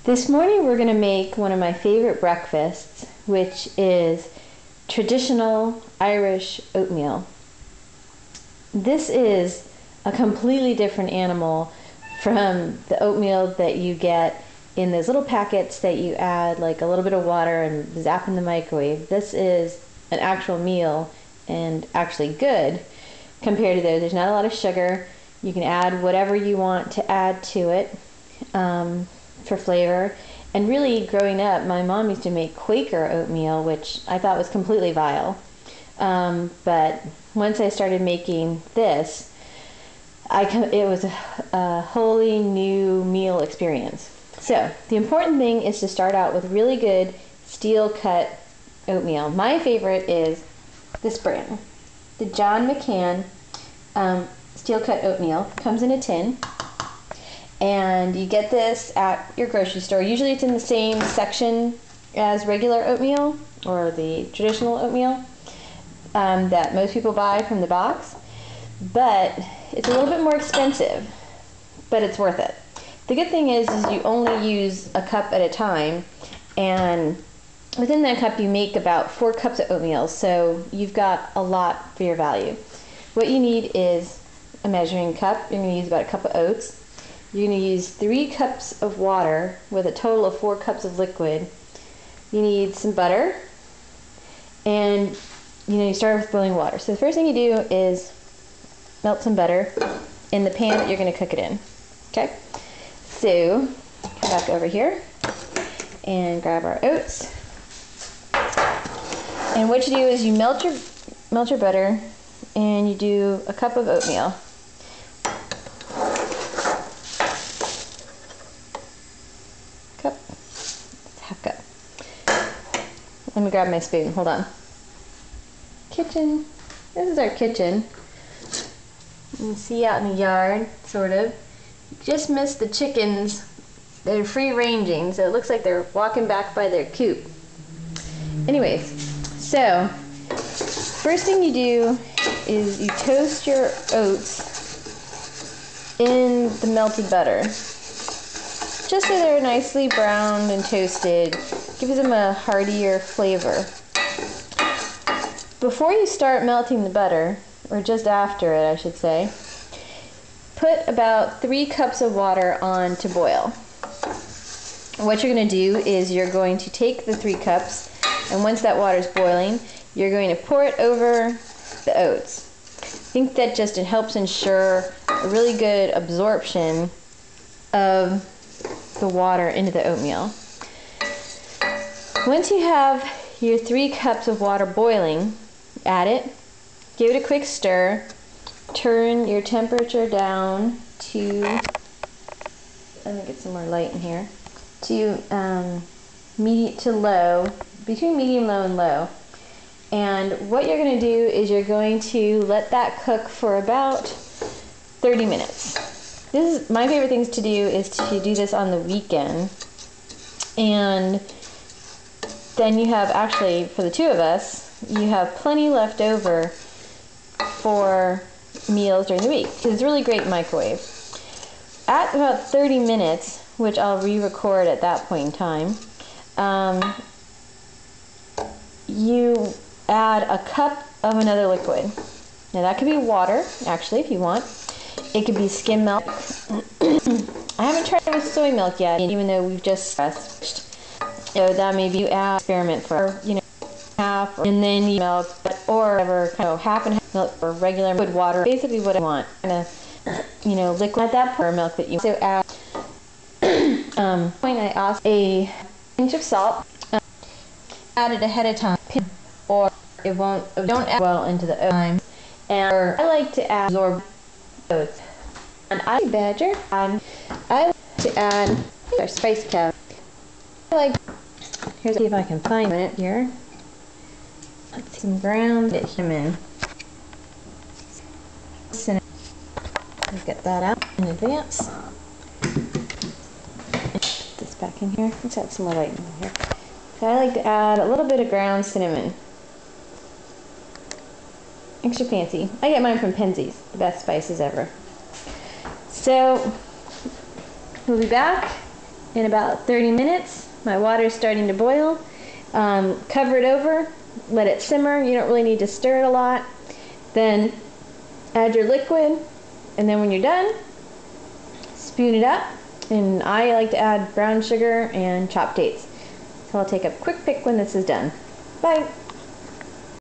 This morning we're going to make one of my favorite breakfasts, which is traditional Irish oatmeal. This is a completely different animal from the oatmeal that you get in those little packets that you add like a little bit of water and zap in the microwave. This is an actual meal and actually good compared to those. There's not a lot of sugar. You can add whatever you want to add to it for flavor. And really, growing up, my mom used to make Quaker oatmeal, which I thought was completely vile. But once I started making this, it was a wholly new meal experience. So the important thing is to start out with really good steel cut oatmeal. My favorite is this brand, the John McCann steel cut oatmeal. Comes in a tin, and you get this at your grocery store. Usually it's in the same section as regular oatmeal or the traditional oatmeal that most people buy from the box, but it's a little bit more expensive, but it's worth it. The good thing is you only use a cup at a time, and within that cup you make about 4 cups of oatmeal, so you've got a lot for your value. What you need is a measuring cup. You're going to use about a cup of oats. You're going to use 3 cups of water with a total of 4 cups of liquid. You need some butter, and you start with boiling water. So the first thing you do is melt some butter in the pan that you're going to cook it in. Okay? So come back over here and grab our oats. And what you do is you melt your butter, and you do a cup of oatmeal. Half cup. Let me grab my spoon. Hold on. Kitchen. This is our kitchen. You can see out in the yard, sort of. Just missed the chickens. They're free ranging, so it looks like they're walking back by their coop. Anyways, so first thing you do is you toast your oats in the melted butter, just so they're nicely browned and toasted. Gives them a heartier flavor. Before you start melting the butter, or just after it I should say, put about 3 cups of water on to boil. What you're going to do is you're going to take the 3 cups, and once that water is boiling, you're going to pour it over the oats. I think that just helps ensure a really good absorption of the water into the oatmeal. Once you have your 3 cups of water boiling, add it, give it a quick stir, turn your temperature down to, let me get some more light in here, to medium to low, between medium, low, and low. And what you're going to do is you're going to let that cook for about 30 minutes. This is my favorite things to do is to do this on the weekend, and then you have, actually for the 2 of us, you have plenty left over for meals during the week, because it's really great in microwave. At about 30 minutes, which I'll re-record at that point in time, you add a cup of another liquid. Now that could be water, actually, if you want. It could be skim milk. I haven't tried it with soy milk yet, even though we've just switched. So that maybe you add experiment for, half, and then you milk, or whatever, half and half milk for regular wood water. Basically what I want, liquid at that per milk that you so add. I also a pinch of salt. Add it ahead of time, or it won't. Don't add well into the oats. And I like to add absorb oats. And I badger. I like to add our spice cap. Here's, see if I can find it here. Let's see, some ground cinnamon. Let's get that out in advance. Put this back in here. Let's add some more light in here. So I like to add a little bit of ground cinnamon. Extra fancy. I get mine from Penzeys, the best spices ever. So we'll be back in about 30 minutes. My water is starting to boil. Cover it over, let it simmer. You don't really need to stir it a lot. Then add your liquid, and then when you're done, spoon it up. And I like to add brown sugar and chopped dates. So I'll take a quick pick when this is done. Bye.